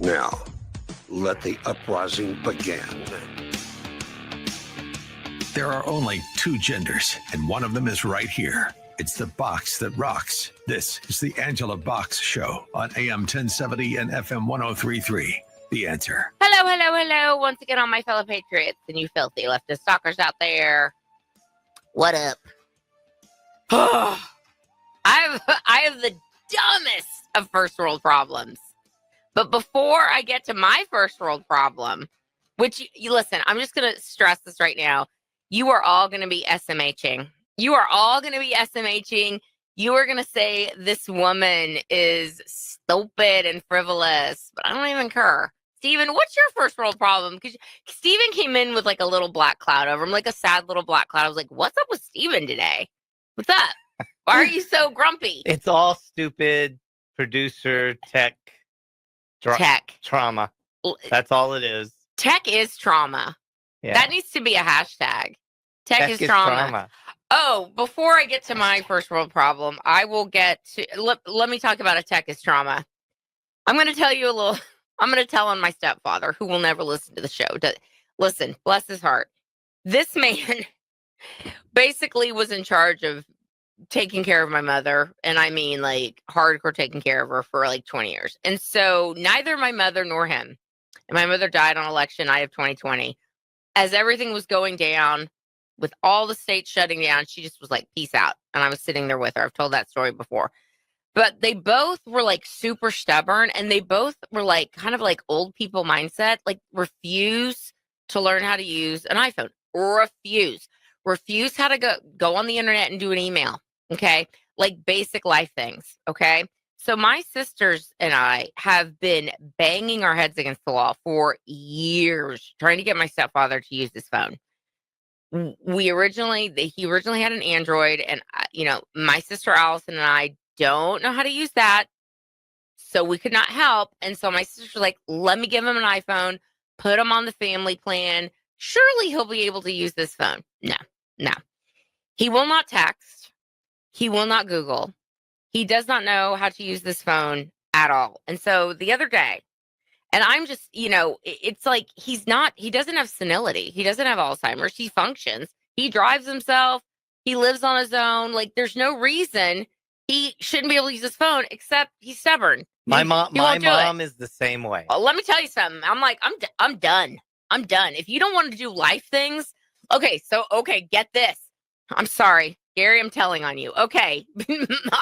Now, let the uprising begin. There are only two genders, and one of them is right here. It's the box that rocks. This is the Angela Box Show on AM 1070 and FM 1033. The Answer. Hello, hello, hello. Once again, on my fellow patriots and you filthy leftist stalkers out there. What up? I have the dumbest of first world problems. But before I get to my first world problem, which you listen, I'm just going to stress this right now. You are all going to be SMHing. You are all going to be SMHing. You are going to say this woman is stupid and frivolous, but I don't even care. Steven, what's your first world problem? Because Steven came in with like a little black cloud over him, like a sad little black cloud. I was like, what's up with Steven today? What's up? Why are you so grumpy? It's all stupid producer tech trauma. That's all it is. Tech is trauma. Yeah. That needs to be a hashtag. Tech is trauma. Oh, before I get to my first world problem, I will get to, let me talk about a tech is trauma. I'm going to tell you a little, I'm going to tell on my stepfather, who will never listen to the show. Listen, bless his heart. This man basically was in charge of taking care of my mother. And I mean like hardcore taking care of her for like 20 years. And so neither my mother nor him, and my mother died on election night of 2020, as everything was going down, with all the states shutting down, she just was like, peace out. And I was sitting there with her. I've told that story before. But they both were like super stubborn, and they both were like kind of like old people mindset, like refuse to learn how to use an iPhone. Refuse how to go on the internet and do an email. Okay. Like basic life things. Okay. So my sisters and I have been banging our heads against the wall for years, trying to get my stepfather to use his phone. He originally had an Android, and my sister Allison and I don't know how to use that, so we could not help. And so my sister's like, let me give him an iPhone, put him on the family plan. Surely he'll be able to use this phone. No, he will not text. He will not Google. He does not know how to use this phone at all. And so the other day, and I'm just, it's like he doesn't have senility. He doesn't have Alzheimer's. He functions. He drives himself. He lives on his own. Like, there's no reason he shouldn't be able to use his phone, except he's stubborn. My mom is the same way. Well, let me tell you something. I'm like, I'm done. I'm done. If you don't want to do life things, okay, get this. I'm sorry, Gary, I'm telling on you. Okay,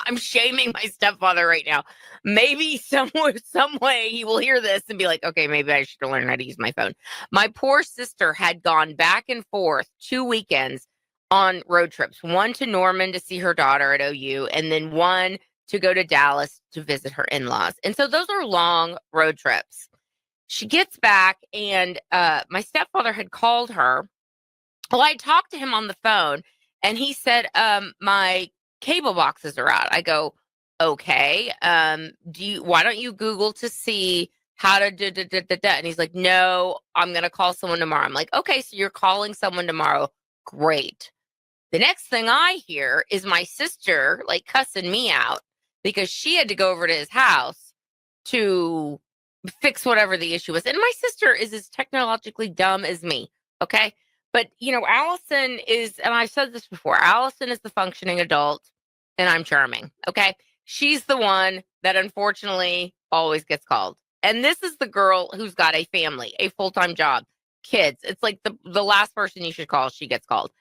I'm shaming my stepfather right now. Maybe some way he will hear this and be like, okay, maybe I should learn how to use my phone. My poor sister had gone back and forth 2 weekends on road trips, one to Norman to see her daughter at OU, and then one to go to Dallas to visit her in-laws. And so those are long road trips. She gets back, and my stepfather had called her. Well, I talked to him on the phone, and he said, my cable boxes are out. I go, okay. Why don't you Google to see how to do. And he's like, no, I'm going to call someone tomorrow. I'm like, okay, so you're calling someone tomorrow. Great. The next thing I hear is my sister like cussing me out because she had to go over to his house to fix whatever the issue was. And my sister is as technologically dumb as me. Okay. But, Allison is, and I've said this before, Allison is the functioning adult and I'm charming. Okay. She's the one that unfortunately always gets called. And this is the girl who's got a family, a full-time job, kids. It's like the last person you should call, she gets called.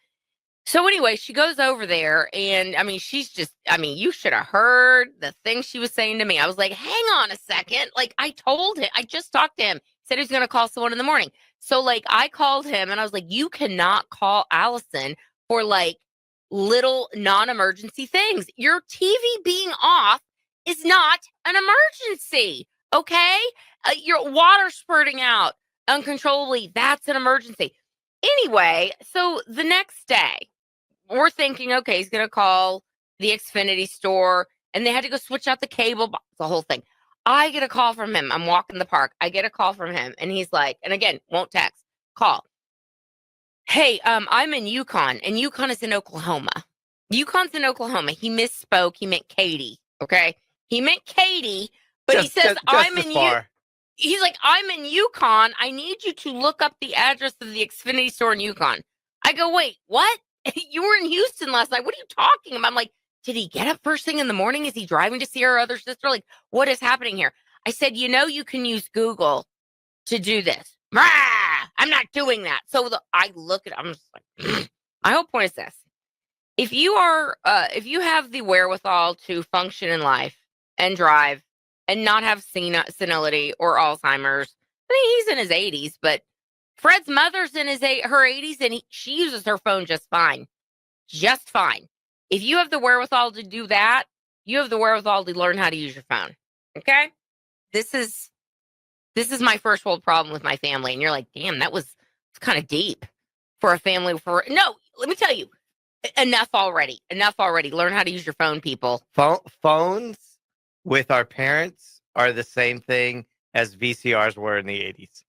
So anyway, she goes over there and she's just, you should have heard the thing she was saying to me. I was like, hang on a second. Like I told him, I just talked to him, said he was going to call someone in the morning. So like I called him and I was like, you cannot call Allison for like little non-emergency things. Your TV being off is not an emergency. Okay. Your water spurting out uncontrollably. That's an emergency. Anyway, so the next day, we're thinking, okay, he's going to call the Xfinity store, and they had to go switch out the cable box, the whole thing. I get a call from him. I'm walking the park. I get a call from him, and he's like, and again, won't text, call. Hey, I'm in Yukon, and Yukon is in Oklahoma. Yukon's in Oklahoma. He misspoke. He meant Katy, okay? He meant Katy, but he says, I'm in Yukon. he's like, I'm in Yukon. I need you to look up the address of the Xfinity store in Yukon. I go, wait, what? You were in Houston last night. What are you talking about? I'm like, did he get up first thing in the morning? Is he driving to see our other sister? Like, what is happening here? I said, you can use Google to do this. Rah! I'm not doing that. So I look at it, I'm just like, my whole point is this. If you have the wherewithal to function in life and drive and not have senility or Alzheimer's, I mean, he's in his 80s, but Fred's mother's in her 80s, and she uses her phone just fine. Just fine. If you have the wherewithal to do that, you have the wherewithal to learn how to use your phone. Okay? This is my first world problem with my family. And you're like, damn, it's kind of deep for a family. No, let me tell you, enough already. Enough already. Learn how to use your phone, people. Phones with our parents are the same thing as VCRs were in the 80s.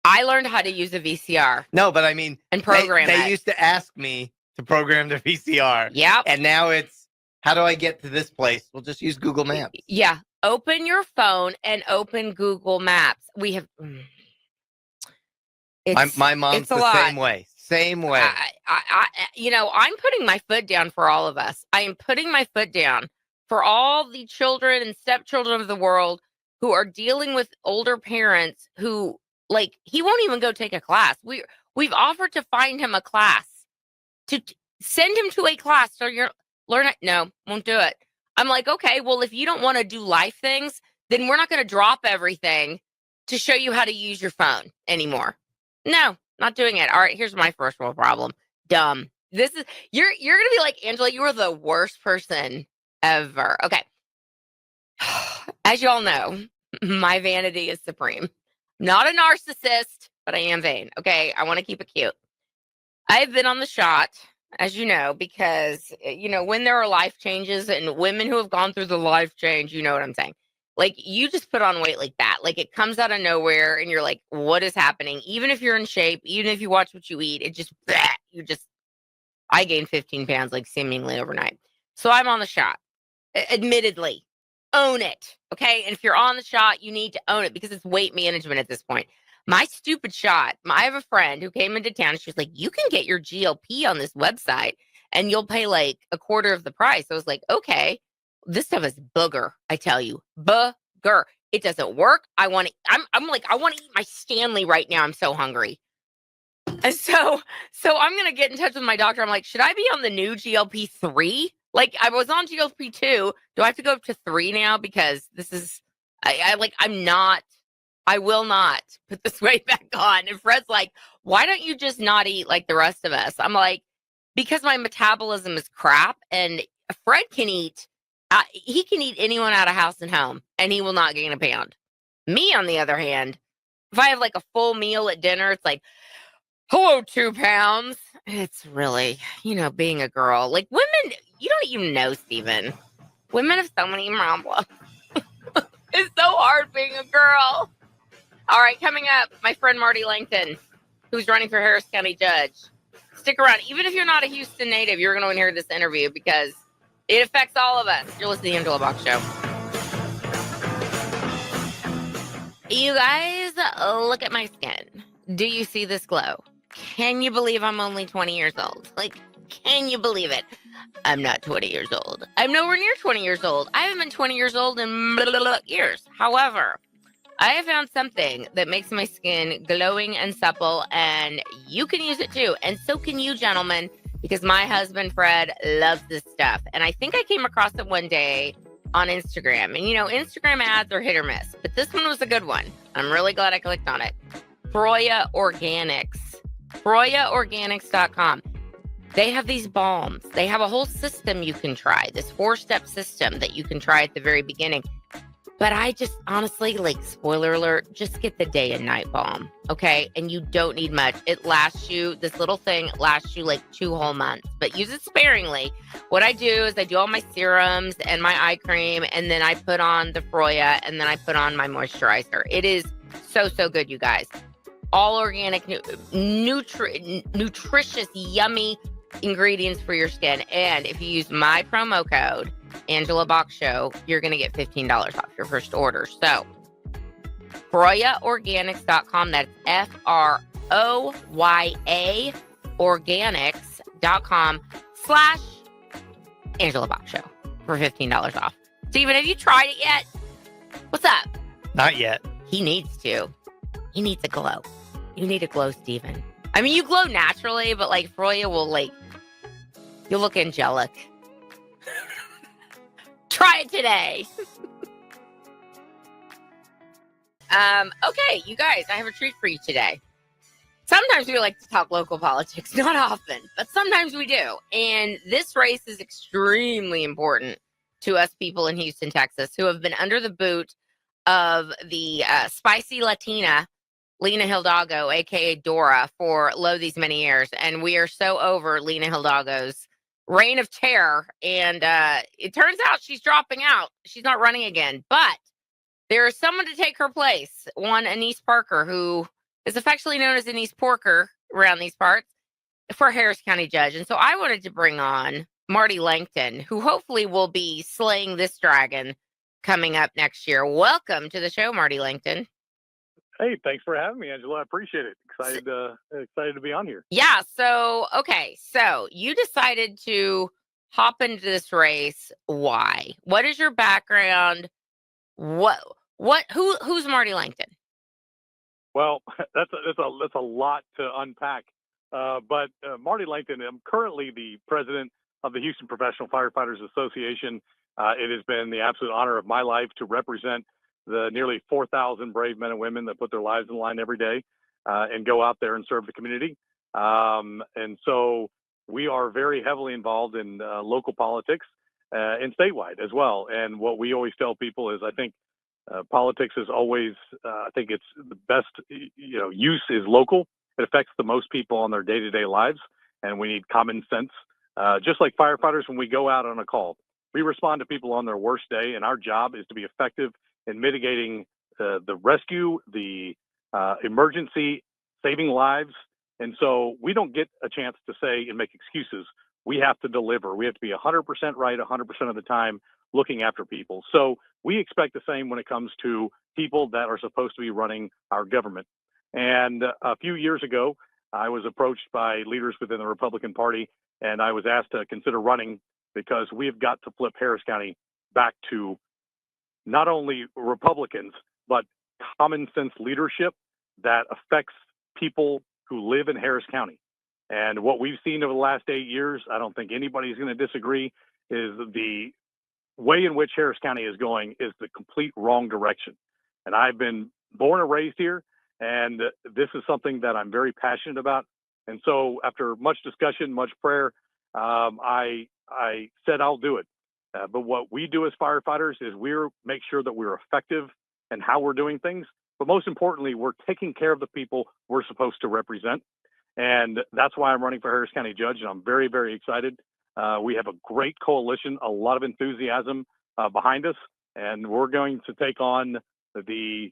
I learned how to use a VCR. No, but I mean, and program they used to ask me to program the VCR. Yeah. And now it's, how do I get to this place? We'll just use Google Maps. Yeah. Open your phone and open Google Maps. We have. My mom's the same way. Same way. I'm putting my foot down for all of us. I am putting my foot down for all the children and stepchildren of the world who are dealing with older parents who, like, he won't even go take a class. We've offered to find him a class, to send him to a class. So you're learn it. No, won't do it. I'm like, okay, well, if you don't want to do life things, then we're not going to drop everything to show you how to use your phone anymore. No, not doing it. All right, here's my first world problem. Dumb. You're going to be like, Angela, you are the worst person ever. Okay. As you all know, my vanity is supreme. Not a narcissist, but I am vain. Okay, I want to keep it cute. I've been on the shot, as you know, because, when there are life changes and women who have gone through the life change, you know what I'm saying? Like, you just put on weight like that. Like, it comes out of nowhere and you're like, what is happening? Even if you're in shape, even if you watch what you eat, I gained 15 pounds like seemingly overnight. So I'm on the shot. Admittedly, own it. Okay. And if you're on the shot, you need to own it because it's weight management at this point. My stupid shot. I have a friend who came into town. She was like, you can get your GLP on this website and you'll pay like a quarter of the price. I was like, okay, this stuff is booger. I tell you, booger. It doesn't work. I'm like, I want to eat my Stanley right now. I'm so hungry. And so I'm going to get in touch with my doctor. I'm like, should I be on the new GLP 3? Like, I was on GLP 2. Do I have to go up to 3 now? Because this is, I will not put this weight back on. And Fred's like, why don't you just not eat like the rest of us? I'm like, because my metabolism is crap. And Fred can eat, he can eat anyone out of house and home, and he will not gain a pound. Me, on the other hand, if I have like a full meal at dinner, it's like, hello, 2 pounds. It's really, being a girl. Like, women, you don't even know, Steven. Women have so many problems. It's so hard being a girl. All right, coming up, my friend Marty Lancton, who's running for Harris County Judge. Stick around. Even if you're not a Houston native, you're going to hear this interview because it affects all of us. You're listening to the Angela Box Show. You guys, look at my skin. Do you see this glow? Can you believe I'm only 20 years old? Like, can you believe it? I'm not 20 years old. I'm nowhere near 20 years old. I haven't been 20 years old in years. However, I have found something that makes my skin glowing and supple, and you can use it too. And so can you, gentlemen, because my husband, Fred, loves this stuff. And I think I came across it one day on Instagram. And, Instagram ads are hit or miss, but this one was a good one. I'm really glad I clicked on it. Froya Organics. FroyaOrganics.com. They have these balms. They have a whole system you can try, this 4-step system that you can try at the very beginning. But I just honestly, like, spoiler alert, just get the day and night balm, okay? And you don't need much. It lasts you, this little thing lasts you like 2 whole months, but use it sparingly. What I do is I do all my serums and my eye cream, and then I put on the Froya, and then I put on my moisturizer. It is so, so good, you guys. All organic, nutritious, yummy ingredients for your skin. And if you use my promo code, Angela Box Show, you're going to get $15 off your first order. So FroyaOrganics.com. That's FROYA Organics.com/Angela Box Show for $15 off. Steven, have you tried it yet? What's up? Not yet. He needs to. He needs a glow. You need a glow, Steven. I mean, you glow naturally, but like Froya will you'll look angelic. Try it today. Okay, you guys, I have a treat for you today. Sometimes we like to talk local politics, not often, but sometimes we do. And this race is extremely important to us people in Houston, Texas, who have been under the boot of the spicy Latina, Lena Hidalgo, a.k.a. Dora, for these many years. And we are so over Lena Hidalgo's reign of terror. And it turns out she's dropping out. She's not running again. But there is someone to take her place. One, Anise Parker, who is affectionately known as Anise Porker around these parts, for Harris County judge. And so I wanted to bring on Marty Lancton, who hopefully will be slaying this dragon coming up next year. Welcome to the show, Marty Lancton. Hey, thanks for having me, Angela. I appreciate it. Excited to be on here. Yeah. So, okay. So you decided to hop into this race. Why? What is your background? Who's Marty Lancton? Well, that's a lot to unpack. But Marty Lancton, I'm currently the president of the Houston Professional Firefighters Association. It has been the absolute honor of my life to represent the nearly 4,000 brave men and women that put their lives in the line every day and go out there and serve the community. And so we are very heavily involved in local politics and statewide as well. And what we always tell people is, I think politics is always, I think it's the best, use is local. It affects the most people on their day-to-day lives. And we need common sense. Just like firefighters, when we go out on a call, we respond to people on their worst day. And our job is to be effective in mitigating the rescue, the emergency, saving lives. And so we don't get a chance to say and make excuses. We have to deliver. We have to be 100% right 100% of the time looking after people. So we expect the same when it comes to people that are supposed to be running our government. And a few years ago, I was approached by leaders within the Republican Party, and I was asked to consider running because we have got to flip Harris County back to not only Republicans, but common sense leadership that affects people who live in Harris County. And what we've seen over the last 8 years, I don't think anybody's going to disagree, is the way in which Harris County is going is the complete wrong direction. And I've been born and raised here, and this is something that I'm very passionate about. And so after much discussion, much prayer, I said I'll do it. But what we do as firefighters is make sure that we're effective in how we're doing things. But most importantly, we're taking care of the people we're supposed to represent. And that's why I'm running for Harris County Judge. And I'm very, very excited. We have a great coalition, a lot of enthusiasm behind us. And we're going to take on the,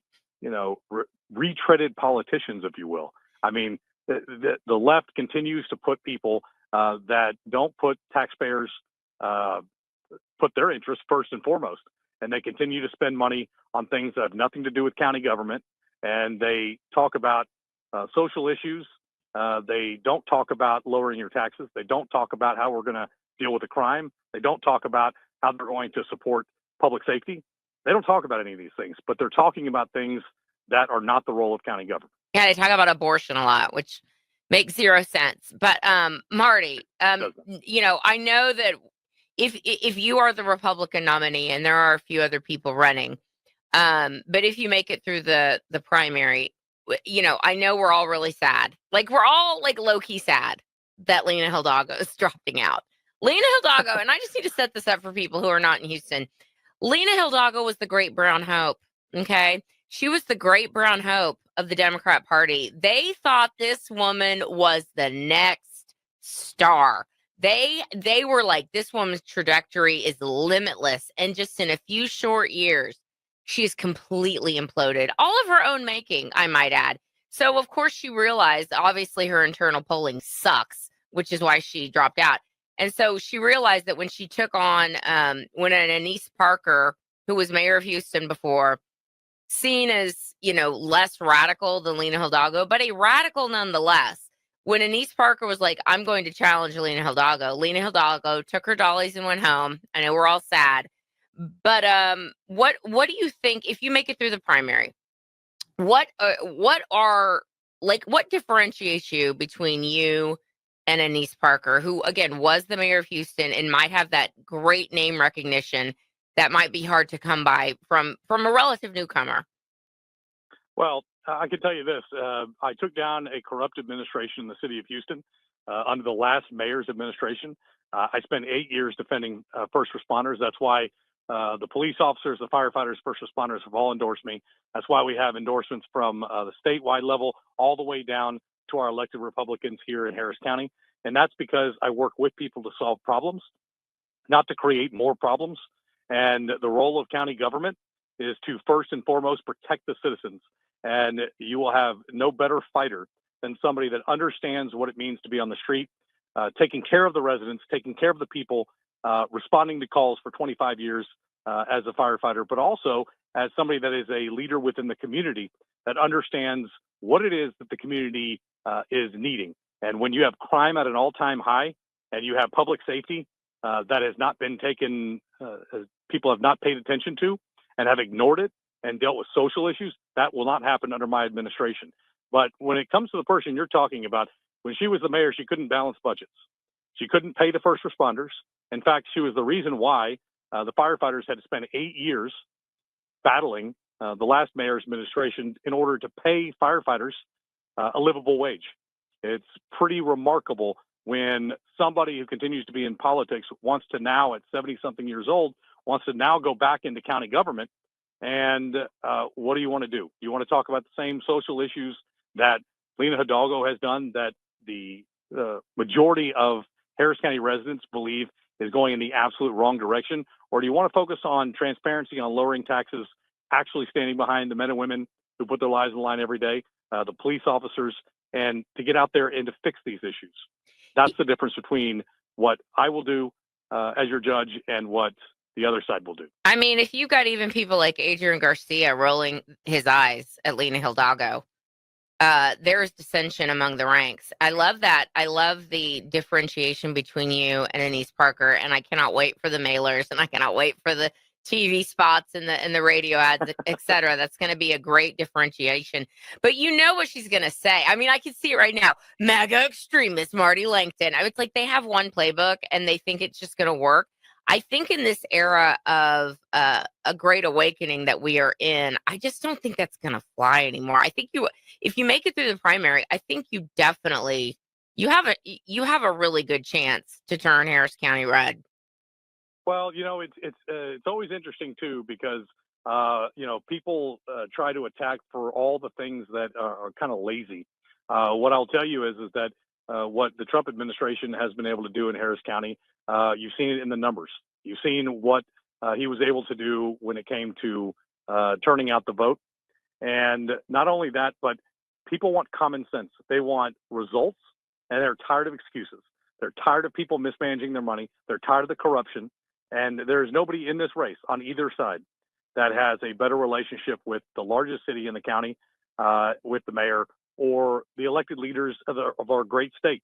retreaded politicians, if you will. I mean, the left continues to put people that don't put taxpayers, put their interests first and foremost. And they continue to spend money on things that have nothing to do with county government. And they talk about social issues. They don't talk about lowering your taxes. They don't talk about how we're going to deal with the crime. They don't talk about how they're going to support public safety. They don't talk about any of these things, but they're talking about things that are not the role of county government. Yeah, they talk about abortion a lot, which makes zero sense. But Marty, I know that if you are the Republican nominee, and there are a few other people running, but if you make it through the primary, I know we're all really sad. Like, we're all like low-key sad that Lena Hidalgo is dropping out. Lena Hidalgo, and I just need to set this up for people who are not in Houston. Lena Hidalgo was the great brown hope. Okay. She was the great brown hope of the Democrat Party. They thought this woman was the next star. They were like, this woman's trajectory is limitless. And just in a few short years, she's completely imploded. All of her own making, I might add. So, of course, she realized, obviously, her internal polling sucks, which is why she dropped out. And so she realized that when she took on, when an Anise Parker, who was mayor of Houston before, seen as, less radical than Lena Hidalgo, but a radical nonetheless. When Anise Parker was like, I'm going to challenge Lena Hidalgo took her dollies and went home. I know we're all sad. But what do you think if you make it through the primary? What differentiates you between you and Anise Parker, who again was the mayor of Houston and might have that great name recognition that might be hard to come by from a relative newcomer? Well, I can tell you this. I took down a corrupt administration in the city of Houston under the last mayor's administration. I spent 8 years defending first responders. That's why the police officers, the firefighters, first responders have all endorsed me. That's why we have endorsements from the statewide level all the way down to our elected Republicans here in Harris County. And that's because I work with people to solve problems, not to create more problems. And the role of county government is to first and foremost protect the citizens. And you will have no better fighter than somebody that understands what it means to be on the street, taking care of the residents, taking care of the people, responding to calls for 25 years as a firefighter, but also as somebody that is a leader within the community that understands what it is that the community is needing. And when you have crime at an all-time high and you have public safety that has not been taken, people have not paid attention to and have ignored it and dealt with social issues, that will not happen under my administration. But when it comes to the person you're talking about, when she was the mayor, she couldn't balance budgets. She couldn't pay the first responders. In fact, she was the reason why the firefighters had to spend 8 years battling the last mayor's administration in order to pay firefighters a livable wage. It's pretty remarkable when somebody who continues to be in politics wants to now, at 70-something years old, wants to now go back into county government. And what do you want to do? You want to talk about the same social issues that Lena Hidalgo has done, that the majority of Harris County residents believe is going in the absolute wrong direction? Or do you want to focus on transparency, on lowering taxes, actually standing behind the men and women who put their lives on the line every day, the police officers, and to get out there and to fix these issues? That's the difference between what I will do as your judge and what the other side will do. I mean, if you got even people like Adrian Garcia rolling his eyes at Lena Hidalgo, there is dissension among the ranks. I love that. I love the differentiation between you and Anise Parker, and I cannot wait for the mailers, and I cannot wait for the TV spots and the radio ads, et cetera. That's going to be a great differentiation. But you know what she's going to say. I mean, I can see it right now. MAGA extremist Marty Lancton. I was like, they have one playbook, and they think it's just going to work. I think in this era of a great awakening that we are in, I just don't think that's going to fly anymore. I think if you make it through the primary, I think you definitely you have a really good chance to turn Harris County red. Well, it's always interesting too, because people try to attack for all the things that are kind of lazy. What I'll tell you is that what the Trump administration has been able to do in Harris County, you've seen it in the numbers. You've seen what he was able to do when it came to turning out the vote. And not only that, but people want common sense. They want results, and they're tired of excuses. They're tired of people mismanaging their money. They're tired of the corruption. And there's nobody in this race on either side that has a better relationship with the largest city in the county, with the mayor, or the elected leaders of our great state.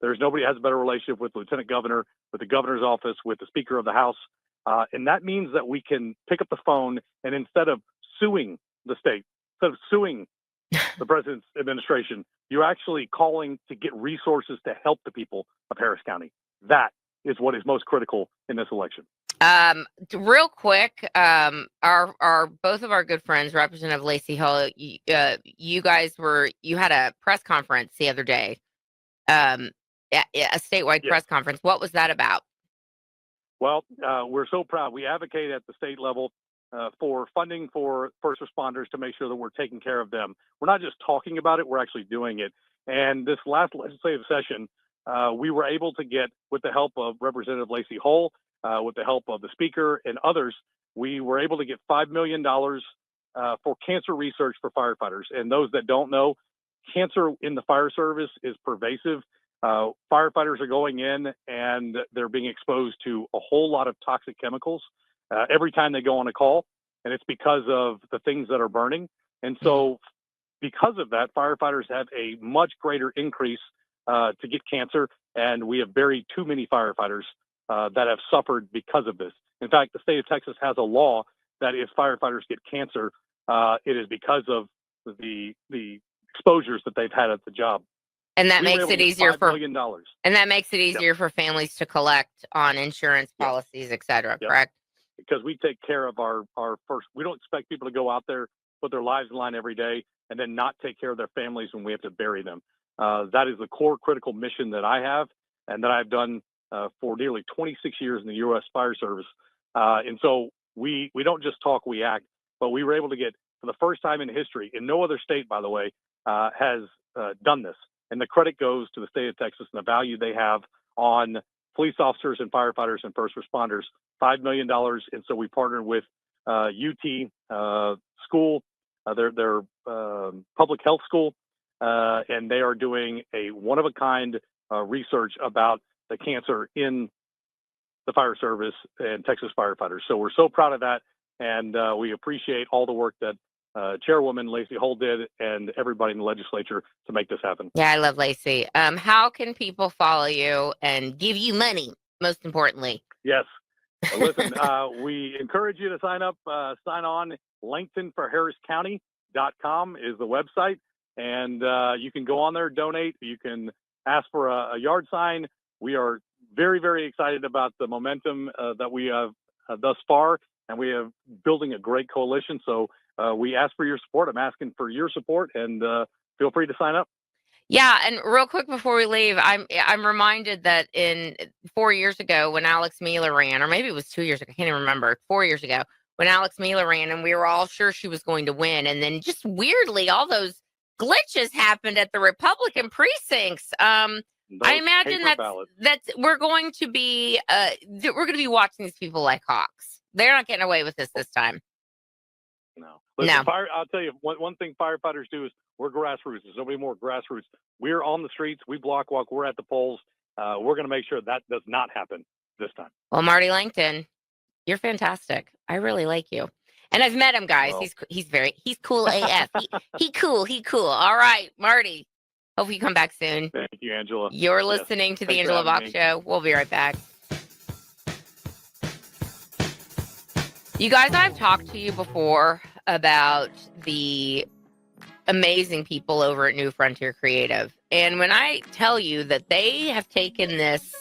There's nobody that has a better relationship with the lieutenant governor, with the governor's office, with the speaker of the House. And that means that we can pick up the phone, and instead of suing the state, instead of suing the president's administration, you're actually calling to get resources to help the people of Harris County. That is what is most critical in this election. Real quick, our both of our good friends, Representative Lacey Hull, you had a press conference the other day, a statewide press conference. What was that about? Well, we're so proud. We advocate at the state level for funding for first responders to make sure that we're taking care of them. We're not just talking about it, we're actually doing it. And this last legislative session, we were able to get, with the help of Representative Lacey Hull, with the help of the speaker and others, we were able to get $5 million for cancer research for firefighters. And those that don't know, cancer in the fire service is pervasive. Firefighters are going in and they're being exposed to a whole lot of toxic chemicals every time they go on a call. and it's because of the things that are burning. And so because of that, firefighters have a much greater increase to get cancer, and we have buried too many firefighters that have suffered because of this. In fact, the state of Texas has a law that if firefighters get cancer, it is because of the exposures that they've had at the job. And that makes it easier for $5 million. And that makes it easier for families to collect on insurance policies, et cetera, correct? Because we take care of our first. We don't expect people to go out there, put their lives in line every day, and then not take care of their families when we have to bury them. That is the core critical mission that I have and that I've done for nearly 26 years in the U.S. Fire Service. And so we don't just talk, we act, but we were able to get, for the first time in history, in no other state, by the way, has done this. And the credit goes to the state of Texas and the value they have on police officers and firefighters and first responders, $5 million. And so we partnered with UT school, their public health school, and they are doing a one-of-a-kind research about the cancer in the fire service and Texas firefighters. So we're so proud of that, and we appreciate all the work that Chairwoman Lacey Hull did and everybody in the legislature to make this happen. Yeah, I love Lacey. How can people follow you and give you money, most importantly? Yes. Well, listen, we encourage you to sign up, sign on. LanctonforHarrisCounty.com is the website. And you can go on there, donate. You can ask for a yard sign. We are very, very excited about the momentum that we have thus far. And we are building a great coalition. So we ask for your support. I'm asking for your support, and feel free to sign up. Yeah, and real quick before we leave, I'm reminded that 4 years ago when Alex Miller ran, or maybe it was 2 years ago, I can't even remember, 4 years ago, when Alex Miller ran, and we were all sure she was going to win, and then just weirdly, all those glitches happened at the Republican precincts. I imagine that we're going to be watching these people like hawks. They're not getting away with this time. No. Listen, I'll tell you, one thing firefighters do is we're grassroots. There's nobody more grassroots. We're on the streets. We block walk. We're at the polls. We're going to make sure that does not happen this time. Well, Marty Lancton, you're fantastic. I really like you. And I've met him, guys. Well, He's cool AF. He cool. All right, Marty. Hope you come back soon. Thank you, Angela. You're listening to the Angela Box Show. We'll be right back. You guys, I've talked to you before about the amazing people over at New Frontier Creative. And when I tell you that they have taken this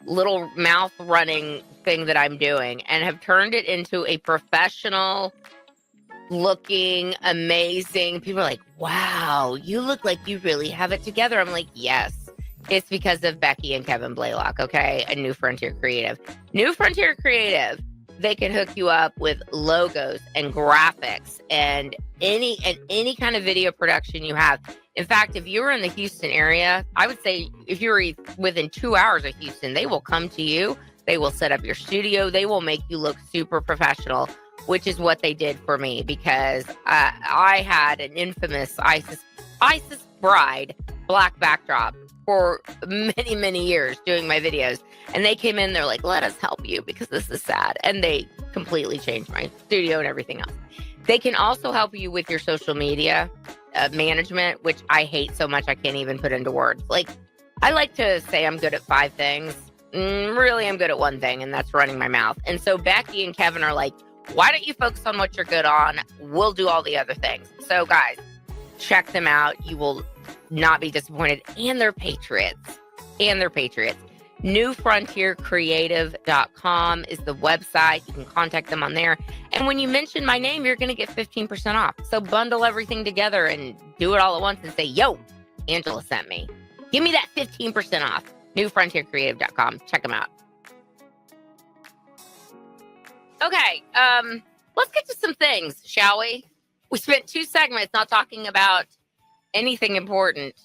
little mouth running thing that I'm doing and have turned it into a professional looking, amazing, people are like, wow, you look like you really have it together. I'm like, yes, it's because of Becky and Kevin Blaylock, okay? And New Frontier Creative. New Frontier Creative, they can hook you up with logos and graphics and any kind of video production you have. In fact, if you're in the Houston area, I would say if you're within 2 hours of Houston, they will come to you. They will set up your studio. They will make you look super professional, which is what they did for me, because I had an infamous ISIS bride black backdrop for many, many years doing my videos. And they came in, they're like, let us help you because this is sad. And they completely changed my studio and everything else. They can also help you with your social media management, which I hate so much I can't even put into words. Like, I like to say I'm good at 5 things. Really, I'm good at 1 thing, and that's running my mouth. And so Becky and Kevin are like, why don't you focus on what you're good on? We'll do all the other things. So guys, check them out. You will not be disappointed. And they're patriots. NewFrontierCreative.com is the website. You can contact them on there. And when you mention my name, you're going to get 15% off. So bundle everything together and do it all at once and say, yo, Angela sent me. Give me that 15% off. NewFrontierCreative.com. Check them out. Okay, let's get to some things, shall we? We spent 2 segments not talking about anything important.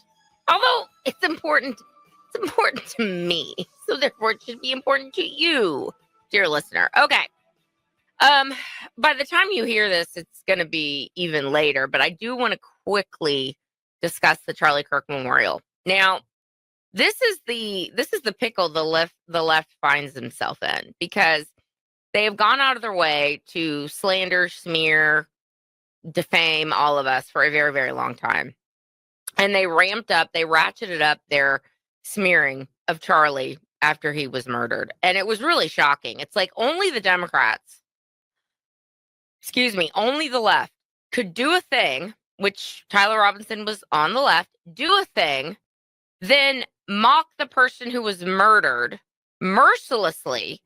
Although it's important to me. So therefore it should be important to you, dear listener. Okay. By the time you hear this, it's going to be even later, but I do want to quickly discuss the Charlie Kirk Memorial. Now, this is the pickle the left finds himself in, because They have gone out of their way to slander, smear, defame all of us for a very, very long time. And they ratcheted up their smearing of Charlie after he was murdered. And it was really shocking. It's like only the Democrats, only the left could do a thing, which Tyler Robinson was on the left, do a thing, then mock the person who was murdered mercilessly.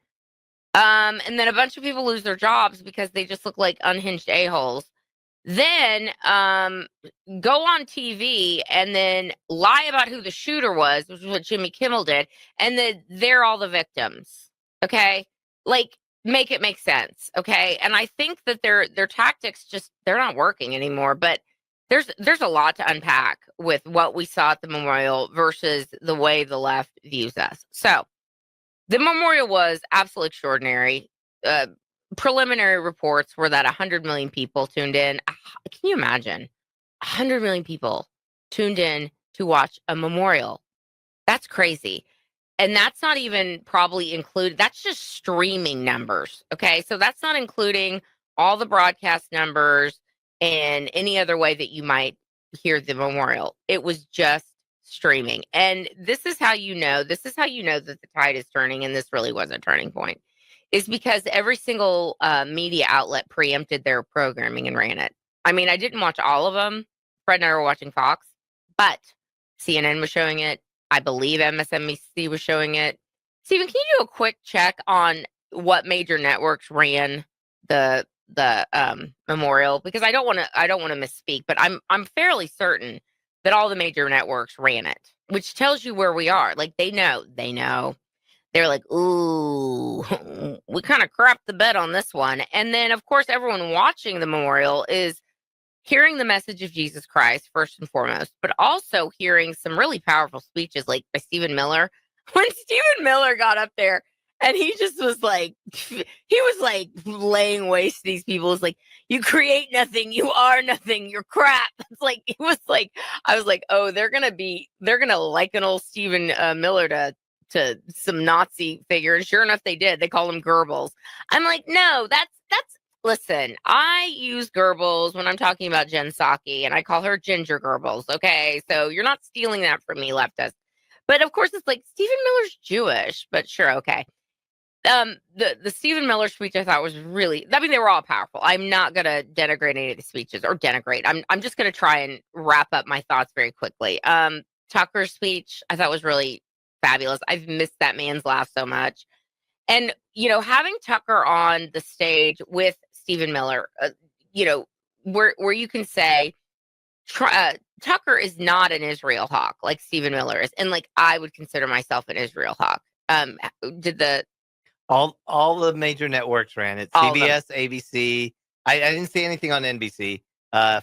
And then a bunch of people lose their jobs because they just look like unhinged a-holes. Then go on TV and then lie about who the shooter was, which is what Jimmy Kimmel did, and then they're all the victims. Okay? Like, make it make sense. Okay? And I think that their tactics they're not working anymore, but there's a lot to unpack with what we saw at the memorial versus the way the left views us. So the memorial was absolutely extraordinary. Preliminary reports were that 100 million people tuned in. Can you imagine? 100 million people tuned in to watch a memorial. That's crazy. And that's not even probably included. That's just streaming numbers. Okay. So that's not including all the broadcast numbers and any other way that you might hear the memorial. It was just streaming. And this is how you know that the tide is turning. And this really was a turning point, is because every single media outlet preempted their programming and ran it. I mean, I didn't watch all of them. Fred and I were watching Fox, but CNN was showing it. I believe MSNBC was showing it. Stephen, can you do a quick check on what major networks ran the memorial? Because I don't want to misspeak, but I'm fairly certain that all the major networks ran it, which tells you where we are. Like they know. They're like, ooh, we kind of crapped the bed on this one. And then, of course, everyone watching the memorial is hearing the message of Jesus Christ, first and foremost, but also hearing some really powerful speeches like by Stephen Miller. When Stephen Miller got up there and he just was like, laying waste to these people. It's like, you create nothing, you are nothing, you're crap. It's like, I was like, oh, they're going to liken old Stephen Miller to some Nazi figure. And sure enough, they did. They call him Goebbels. I'm like, no, listen, I use Goebbels when I'm talking about Jen Psaki, and I call her Ginger Goebbels. Okay. So you're not stealing that from me, leftist. But of course, it's like Stephen Miller's Jewish, but sure. Okay. The Stephen Miller speech I thought was really, I mean, they were all powerful. I'm not going to denigrate any of the speeches or denigrate. I'm just going to try and wrap up my thoughts very quickly. Tucker's speech I thought was really fabulous. I've missed that man's laugh so much. And, having Tucker on the stage with Stephen Miller, where you can say Tucker is not an Israel hawk like Stephen Miller is. And like, I would consider myself an Israel hawk. All the major networks ran it. CBS, ABC. I didn't see anything on NBC.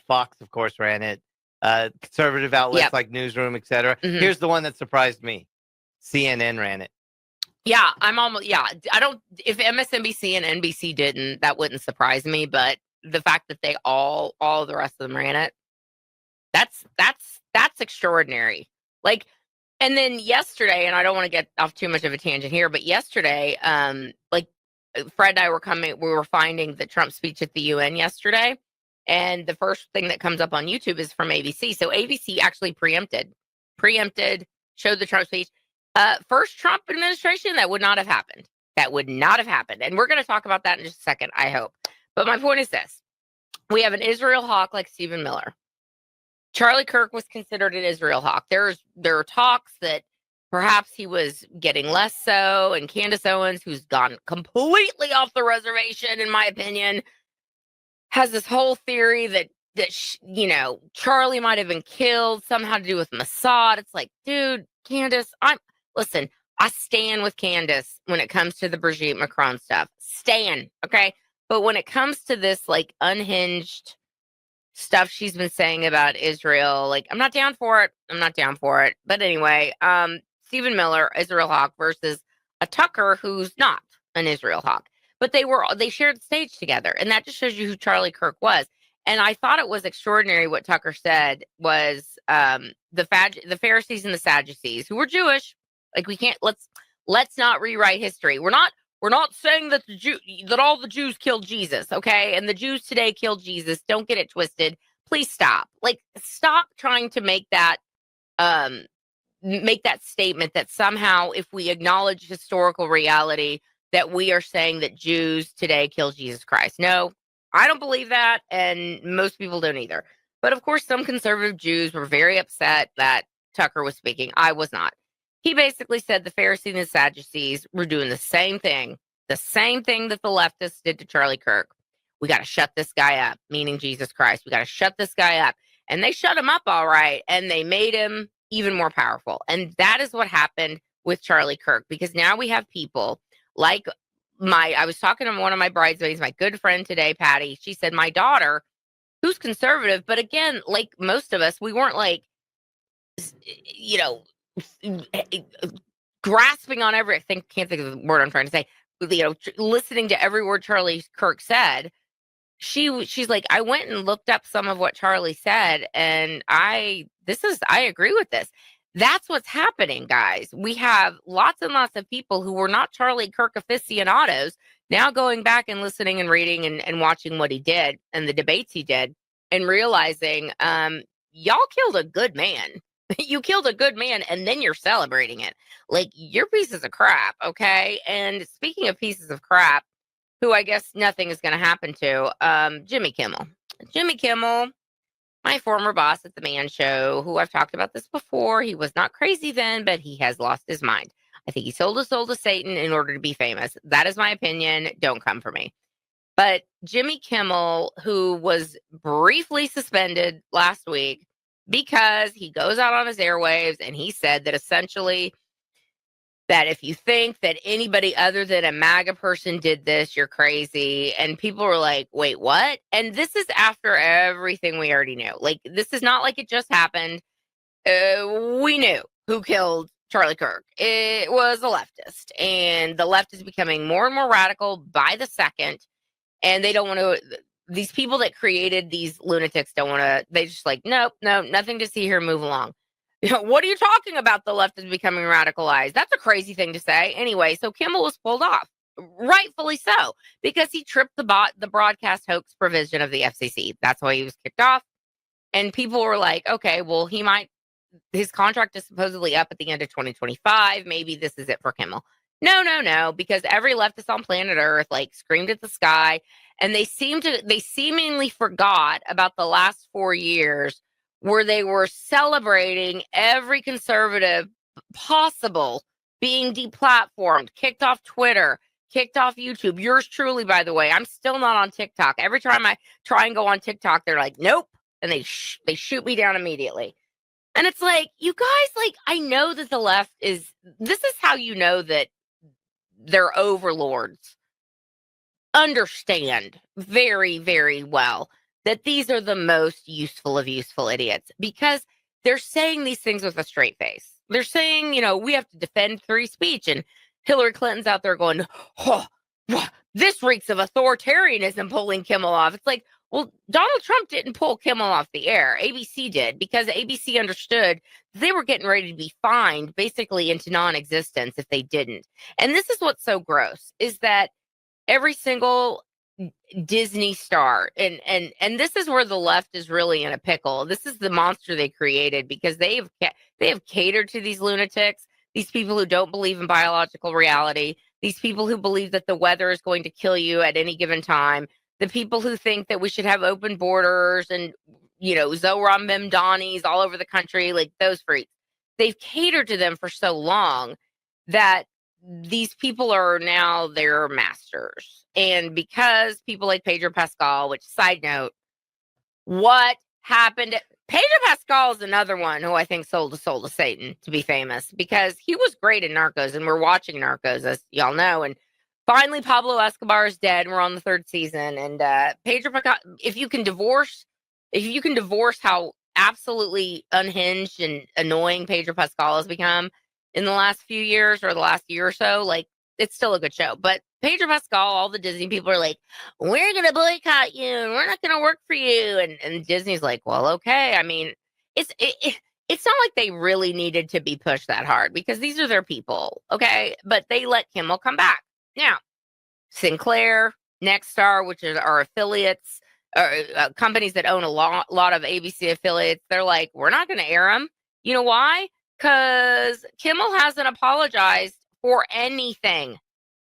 Fox, of course, ran it. Conservative outlets like Newsroom, etc. Mm-hmm. Here's the one that surprised me. CNN ran it. Yeah, if MSNBC and NBC didn't, that wouldn't surprise me. But the fact that they all the rest of them ran it, that's extraordinary. Like, and then yesterday, and I don't want to get off too much of a tangent here, but yesterday, Fred and I we were finding the Trump speech at the UN yesterday. And the first thing that comes up on YouTube is from ABC. So ABC actually preempted, showed the Trump speech. First Trump administration, that would not have happened. And we're going to talk about that in just a second, I hope. But my point is this. We have an Israel hawk like Stephen Miller. Charlie Kirk was considered an Israel hawk. There are talks that perhaps he was getting less so. And Candace Owens, who's gone completely off the reservation, in my opinion, has this whole theory that Charlie might have been killed, somehow to do with Mossad. It's like, dude, Candace, I stand with Candace when it comes to the Brigitte Macron stuff. Stand, okay? But when it comes to this, like, unhinged stuff she's been saying about Israel, like, I'm not down for it. But anyway, Stephen Miller, Israel hawk, versus a Tucker who's not an Israel hawk. But they shared the stage together. And that just shows you who Charlie Kirk was. And I thought it was extraordinary what Tucker said was the Pharisees and the Sadducees, who were Jewish. Like, we can't, let's not rewrite history. We're not we're not saying that that all the Jews killed Jesus, okay? And the Jews today killed Jesus. Don't get it twisted. Please stop. Like, stop trying to make that statement that somehow, if we acknowledge historical reality, that we are saying that Jews today killed Jesus Christ. No, I don't believe that, and most people don't either. But of course, some conservative Jews were very upset that Tucker was speaking. I was not. He basically said the Pharisees and the Sadducees were doing the same thing that the leftists did to Charlie Kirk. We got to shut this guy up, meaning Jesus Christ. We got to shut this guy up. And they shut him up all right, and they made him even more powerful. And that is what happened with Charlie Kirk, because now we have people like I was talking to one of my bridesmaids, my good friend today, Patty. She said, my daughter, who's conservative, but again, like most of us, we weren't like, grasping on everything. Can't think of the word I'm trying to say. Listening to every word Charlie Kirk said. She's like, I went and looked up some of what Charlie said, and I agree with this. That's what's happening, guys. We have lots and lots of people who were not Charlie Kirk aficionados now going back and listening and reading and watching what he did and the debates he did, and realizing, y'all killed a good man. You killed a good man, and then you're celebrating it. Like, you're pieces of crap, okay? And speaking of pieces of crap, who I guess nothing is going to happen to, Jimmy Kimmel. Jimmy Kimmel, my former boss at The Man Show, who I've talked about this before. He was not crazy then, but he has lost his mind. I think he sold his soul to Satan in order to be famous. That is my opinion. Don't come for me. But Jimmy Kimmel, who was briefly suspended last week because he goes out on his airwaves and he said that essentially that if you think that anybody other than a MAGA person did this, you're crazy. And people were like, wait, what? And this is after everything we already knew. Like, this is not like it just happened. We knew who killed Charlie Kirk. It was a leftist. And the left is becoming more and more radical by the second. And they don't want to, these people that created these lunatics don't want to, they just like, nope, nothing to see here, move along. What are you talking about? The left is becoming radicalized. That's a crazy thing to say. Anyway, so Kimmel was pulled off, rightfully so, because he tripped the broadcast hoax provision of the FCC. That's why he was kicked off. And people were like, okay, well, his contract is supposedly up at the end of 2025. Maybe this is it for Kimmel. No, because every leftist on planet Earth like screamed at the sky, and they seemingly forgot about the last 4 years where they were celebrating every conservative possible being deplatformed, kicked off Twitter, kicked off YouTube. Yours truly, by the way, I'm still not on TikTok. Every time I try and go on TikTok, they're like, nope, and they shoot me down immediately. And it's like, you guys, like, I know that the left this is how you know that their overlords understand very, very well that these are the most useful of useful idiots, because they're saying these things with a straight face. They're saying, we have to defend free speech. And Hillary Clinton's out there going, this reeks of authoritarianism, pulling Kimmel off. It's like, well, Donald Trump didn't pull Kimmel off the air. ABC did, because ABC understood they were getting ready to be fined basically into non-existence if they didn't. And this is what's so gross, is that every single Disney star, and this is where the left is really in a pickle. This is the monster they created, because they have catered to these lunatics, these people who don't believe in biological reality, these people who believe that the weather is going to kill you at any given time, the people who think that we should have open borders and Zohran Memdanis all over the country, like those freaks. They've catered to them for so long that these people are now their masters. And because people like Pedro Pascal, which, side note, what happened? Pedro Pascal is another one who I think sold his soul to Satan to be famous, because he was great in Narcos, and we're watching Narcos, as y'all know. And finally, Pablo Escobar is dead, and we're on the 3rd season. And Pedro Pascal, if you can divorce how absolutely unhinged and annoying Pedro Pascal has become in the last few years, or the last year or so, like, it's still a good show. But Pedro Pascal, all the Disney people are like, we're going to boycott you, and we're not going to work for you. And Disney's like, well, okay. I mean, it's not like they really needed to be pushed that hard, because these are their people, okay? But they let Kimmel come back. Now, Sinclair, Nexstar, which is our affiliates, companies that own a lot of ABC affiliates, they're like, we're not going to air them. You know why? Because Kimmel hasn't apologized for anything.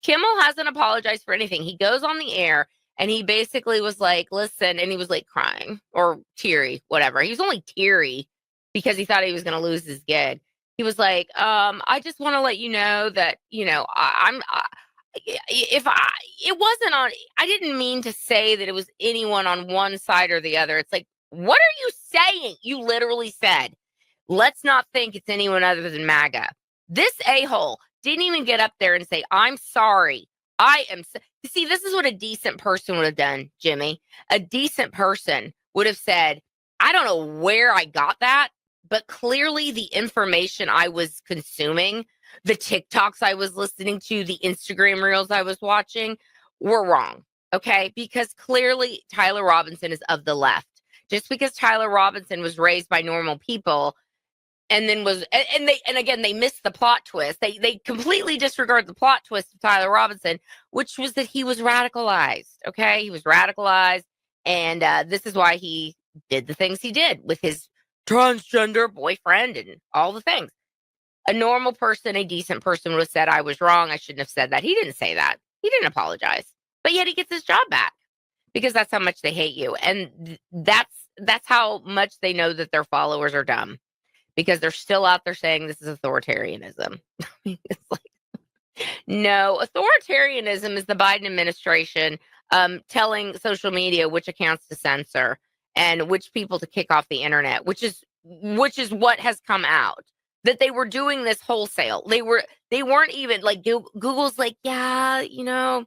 Kimmel hasn't apologized for anything. He goes on the air and he basically was like, listen, and he was like crying or teary, whatever. He was only teary because he thought he was going to lose his gig. He was like, I just want to let you know that, I didn't mean to say that it was anyone on one side or the other. It's like, what are you saying? You literally said, let's not think it's anyone other than MAGA. This a-hole didn't even get up there and say, I'm sorry. See, this is what a decent person would have done, Jimmy. A decent person would have said, I don't know where I got that, but clearly the information I was consuming, the TikToks I was listening to, the Instagram reels I was watching were wrong. Okay. Because clearly Tyler Robinson is of the left. Just because Tyler Robinson was raised by normal people and then they missed the plot twist. They completely disregard the plot twist of Tyler Robinson, which was that he was radicalized. Okay. He was radicalized. And this is why he did the things he did with his transgender boyfriend and all the things. A normal person, a decent person would have said, I was wrong. I shouldn't have said that. He didn't say that. He didn't apologize. But yet he gets his job back because that's how much they hate you. And that's how much they know that their followers are dumb, because they're still out there saying this is authoritarianism. It's like, no, authoritarianism is the Biden administration telling social media which accounts to censor and which people to kick off the internet, which is what has come out. That they were doing this wholesale. They weren't even like Google's like, yeah, I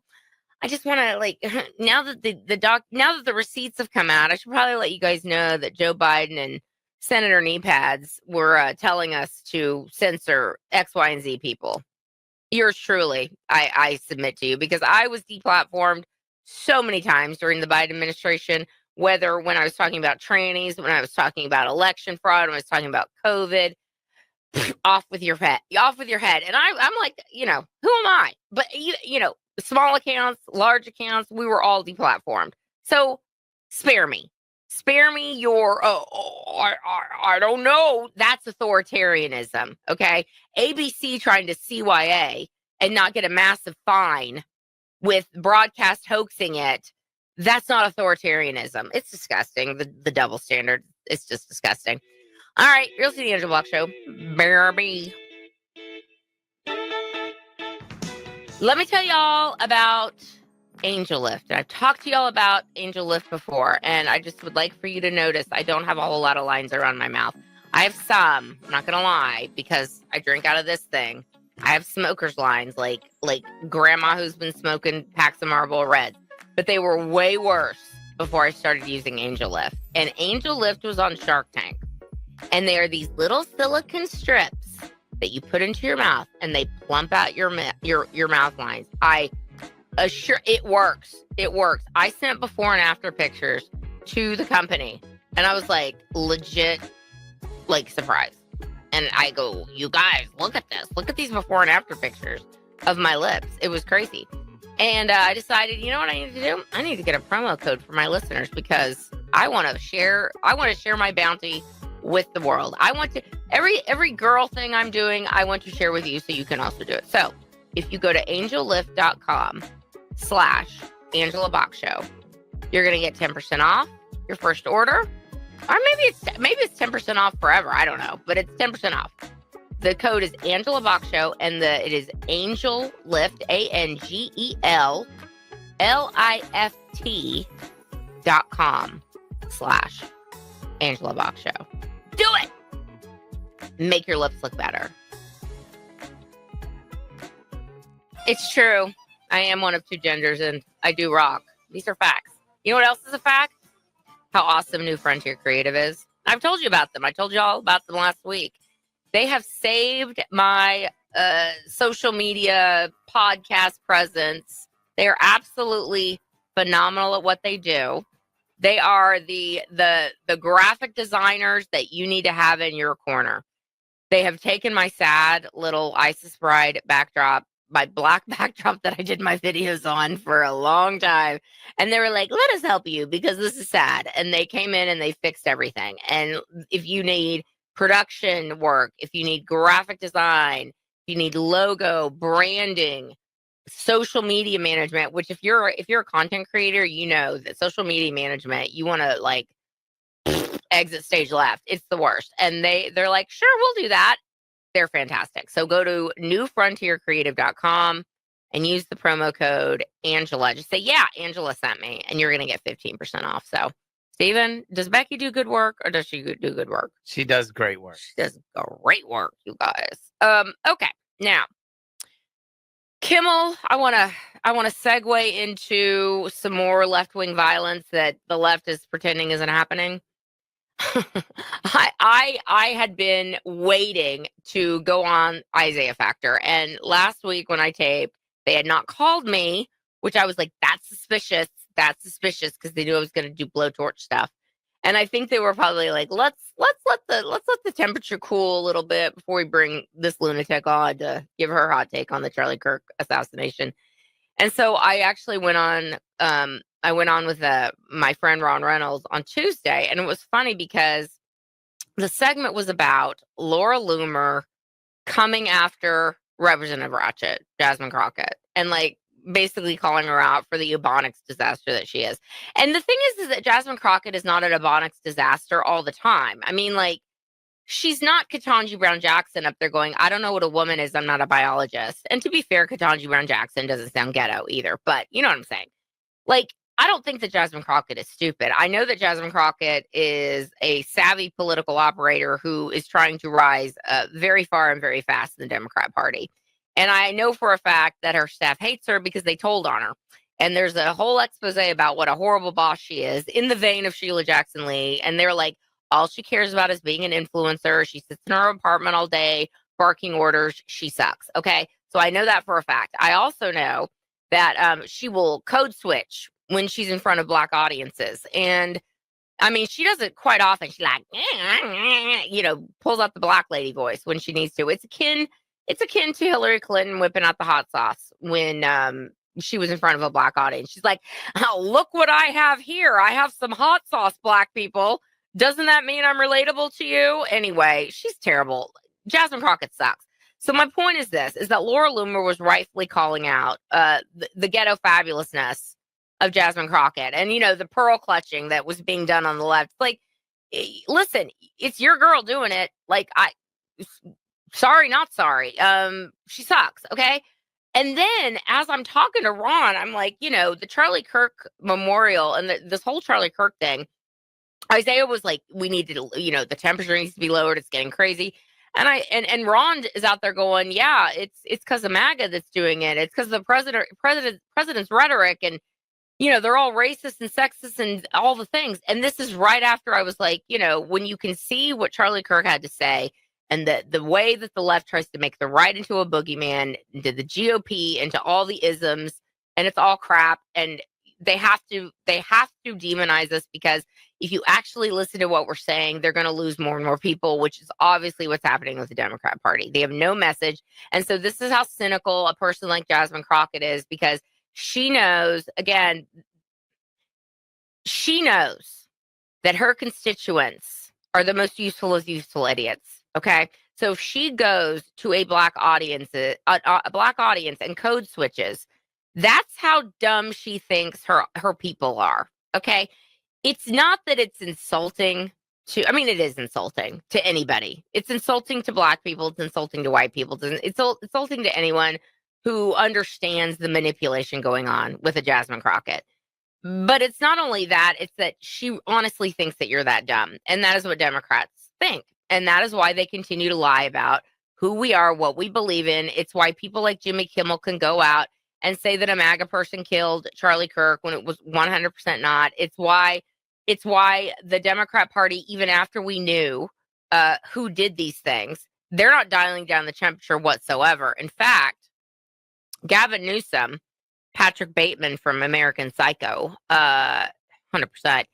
just want to like now that the receipts have come out, I should probably let you guys know that Joe Biden and Senator Kneepads were telling us to censor X, Y, and Z people. Yours truly, I submit to you, because I was deplatformed so many times during the Biden administration, whether when I was talking about trannies, when I was talking about election fraud, when I was talking about COVID. Off with your head. And I'm like, who am I? But small accounts, large accounts, we were all deplatformed. So spare me your, I don't know. That's authoritarianism. Okay. ABC trying to CYA and not get a massive fine with broadcast hoaxing it. That's not authoritarianism. It's disgusting. The double standard. It's just disgusting. All right, you're listening to the Angela Block Show. Baby. Let me tell y'all about Angel Lift. And I've talked to y'all about Angel Lift before, and I just would like for you to notice I don't have a whole lot of lines around my mouth. I have some, I'm not going to lie, because I drink out of this thing. I have smoker's lines, like grandma who's been smoking packs of Marlboro Reds. But they were way worse before I started using Angel Lift. And Angel Lift was on Shark Tank. And they are these little silicone strips that you put into your mouth, and they plump out your mouth lines. I assure it works. It works. I sent before and after pictures to the company, and I was like legit, like surprised. And I go, you guys, look at this. Look at these before and after pictures of my lips. It was crazy. And I decided, you know what I need to do? I need to get a promo code for my listeners, because I want to share my bounty with the world. I want to, every girl thing I'm doing, I want to share with you so you can also do it. So if you go to angellift.com/Angela Box Show, you're going to get 10% off your first order. Or maybe it's 10% off forever. I don't know, but it's 10% off. The code is Angela Box Show, and it is Angel Lift, ANGELLIFT.com/Angela Box Show. Do it! Make your lips look better. It's true. I am one of two genders, and I do rock. These are facts. You know what else is a fact? How awesome New Frontier Creative is. I've told you about them. I told you all about them last week. They have saved my social media podcast presence. They are absolutely phenomenal at what they do. They are the graphic designers that you need to have in your corner. They have taken my sad little ISIS Bride backdrop black backdrop that I did my videos on for a long time. And they were like, let us help you because this is sad. And they came in and they fixed everything. And if you need production work, if you need graphic design, if you need logo, branding, social media management, which if you're a content creator, you know that social media management, you want to like exit stage left. It's the worst. And they're like, sure, we'll do that. They're fantastic. So go to newfrontiercreative.com and use the promo code Angela. Just say, yeah, Angela sent me, and you're going to get 15% off. So, Steven, does Becky do good work, or does she do good work? She does great work. She does great work, you guys. Okay, now, Kimmel, I want to segue into some more left-wing violence that the left is pretending isn't happening. I had been waiting to go on Isaiah Factor, and last week when I taped, they had not called me, which I was like, that's suspicious. That's suspicious because they knew I was going to do blowtorch stuff, and I think they were probably like, let's let the temperature cool a little bit before we bring this lunatic on to give her hot take on the Charlie Kirk assassination. And so I actually went on. I went on with my friend Ron Reynolds on Tuesday, and it was funny because the segment was about Laura Loomer coming after Representative Ratchet, Jasmin Crockett, and like basically calling her out for the Ebonics disaster that she is. And the thing is that Jasmin Crockett is not an Ebonics disaster all the time. I mean, like, she's not Ketanji Brown Jackson up there going, I don't know what a woman is. I'm not a biologist. And to be fair, Ketanji Brown Jackson doesn't sound ghetto either, but you know what I'm saying? Like, I don't think that Jasmin Crockett is stupid. I know that Jasmin Crockett is a savvy political operator who is trying to rise very far and very fast in the Democrat Party. And I know for a fact that her staff hates her because they told on her. And there's a whole expose about what a horrible boss she is in the vein of Sheila Jackson Lee. And they're like, all she cares about is being an influencer. She sits in her apartment all day, barking orders. She sucks. Okay. So I know that for a fact. I also know that she will code switch when she's in front of Black audiences. And I mean, she does it quite often. She like, you know, pulls out the Black lady voice when she needs to. It's akin to Hillary Clinton whipping out the hot sauce when she was in front of a Black audience. She's like, oh, look what I have here. I have some hot sauce, Black people. Doesn't that mean I'm relatable to you? Anyway, she's terrible. Jasmin Crockett sucks. So my point is this, is that Laura Loomer was rightfully calling out the ghetto fabulousness of Jasmin Crockett and, you know, the pearl clutching that was being done on the left. Like, listen, it's your girl doing it. Like, sorry, not sorry. She sucks. Okay. And then as I'm talking to Ron, I'm like, you know, the Charlie Kirk memorial and this whole Charlie Kirk thing, Isaiah was like, we need to, you know, the temperature needs to be lowered. It's getting crazy. And Ron is out there going, yeah, it's because of MAGA that's doing it. It's because of the president's rhetoric. And, you know, they're all racist and sexist and all the things. And this is right after I was like, you know, when you can see what Charlie Kirk had to say and the way that the left tries to make the right into a boogeyman, into the GOP, into all the isms, and it's all crap. And they have to demonize us because if you actually listen to what we're saying, they're going to lose more and more people, which is obviously what's happening with the Democrat Party. They have no message. And so this is how cynical a person like Jasmin Crockett is, because she knows, again, she knows that her constituents are the most useful of useful idiots. Okay. So if she goes to a black audience and code switches, that's how dumb she thinks her people are. Okay. It's not that it's insulting to, I mean, it is insulting to anybody. It's insulting to black people. It's insulting to white people. It's insulting to anyone who understands the manipulation going on with a Jasmin Crockett. But it's not only that, it's that she honestly thinks that you're that dumb. And that is what Democrats think. And that is why they continue to lie about who we are, what we believe in. It's why people like Jimmy Kimmel can go out and say that a MAGA person killed Charlie Kirk when it was 100% not. It's why the Democrat Party, even after we knew who did these things, they're not dialing down the temperature whatsoever. In fact, Gavin Newsom, Patrick Bateman from American Psycho, 100%,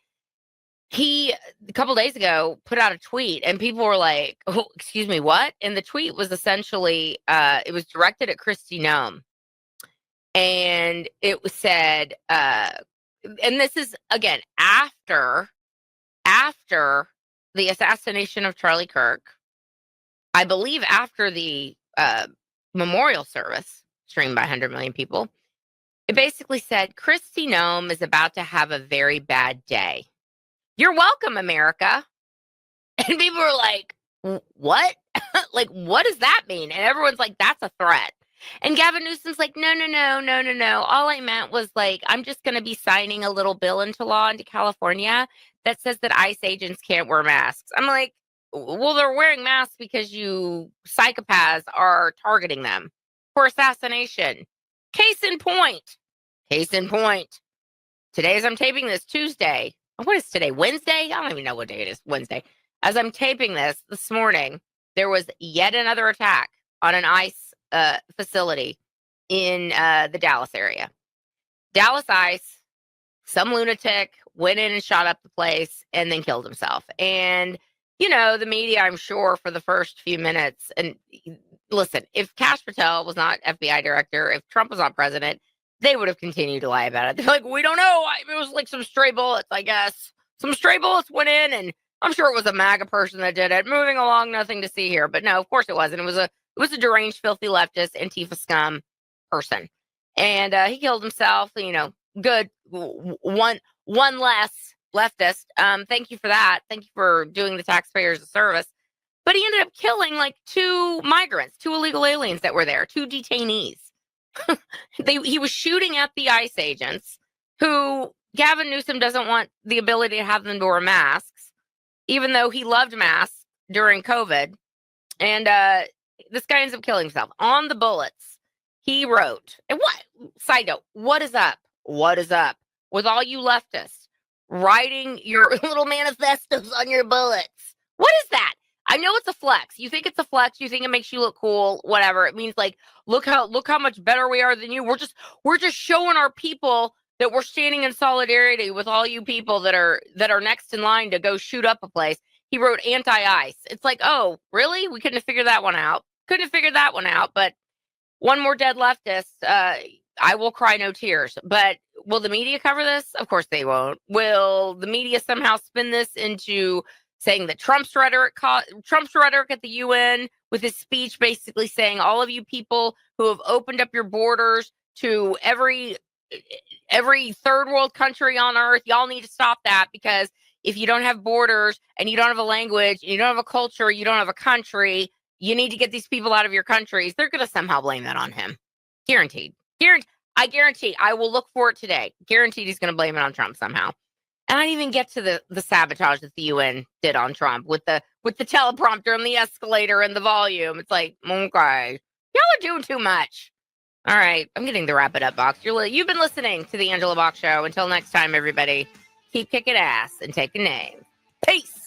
he, a couple days ago, put out a tweet, and people were like, oh, excuse me, what? And the tweet was essentially, it was directed at Kristi Noem. And it was said, and this is, again, after the assassination of Charlie Kirk, I believe after the memorial service streamed by 100 million people, it basically said, Kristi Noem is about to have a very bad day. You're welcome, America. And people were like, what? Like, what does that mean? And everyone's like, that's a threat. And Gavin Newsom's like, no. All I meant was like, I'm just going to be signing a little bill into law into California that says that ICE agents can't wear masks. I'm like, well, they're wearing masks because you psychopaths are targeting them for assassination. Case in point. Today, as I'm taping this, Tuesday. What is today? Wednesday? I don't even know what day it is. Wednesday. As I'm taping this morning, there was yet another attack on an ICE facility in the Dallas area. Dallas ICE, some lunatic went in and shot up the place and then killed himself. And, you know, the media, I'm sure, for the first few minutes, and listen, if Kash Patel was not FBI director, if Trump was not president, they would have continued to lie about it. They're like, we don't know. It was like some stray bullets, I guess. Some stray bullets went in, and I'm sure it was a MAGA person that did it. Moving along, nothing to see here. But no, of course it wasn't. It was a deranged, filthy leftist, Antifa scum person. And he killed himself, you know, good. One less leftist. Thank you for that. Thank you for doing the taxpayers a service. But he ended up killing like 2 migrants, 2 illegal aliens that were there, 2 detainees. He was shooting at the ICE agents who Gavin Newsom doesn't want the ability to have them to wear masks, even though he loved masks during COVID. And this guy ends up killing himself. On the bullets, he wrote, and what, side note, what is up with all you leftists writing your little manifestos on your bullets? What is that? I know it's a flex. You think it's a flex. You think it makes you look cool, whatever. It means like, look how much better we are than you. We're just showing our people that we're standing in solidarity with all you people that are next in line to go shoot up a place. He wrote anti-ICE. It's like, oh, really? We couldn't have figured that one out. But one more dead leftist. I will cry no tears. But will the media cover this? Of course they won't. Will the media somehow spin this into saying that Trump's rhetoric at the UN with his speech basically saying all of you people who have opened up your borders to every third world country on earth, y'all need to stop that, because if you don't have borders and you don't have a language, and you don't have a culture, you don't have a country, you need to get these people out of your countries. They're going to somehow blame that on him. Guaranteed. I guarantee. I will look for it today. Guaranteed he's going to blame it on Trump somehow. And I didn't even get to the sabotage that the UN did on Trump with the teleprompter and the escalator and the volume. It's like, okay, y'all are doing too much. All right, I'm getting the wrap it up box. You've been listening to the Angela Box Show. Until next time, everybody, keep kicking ass and taking names. Peace.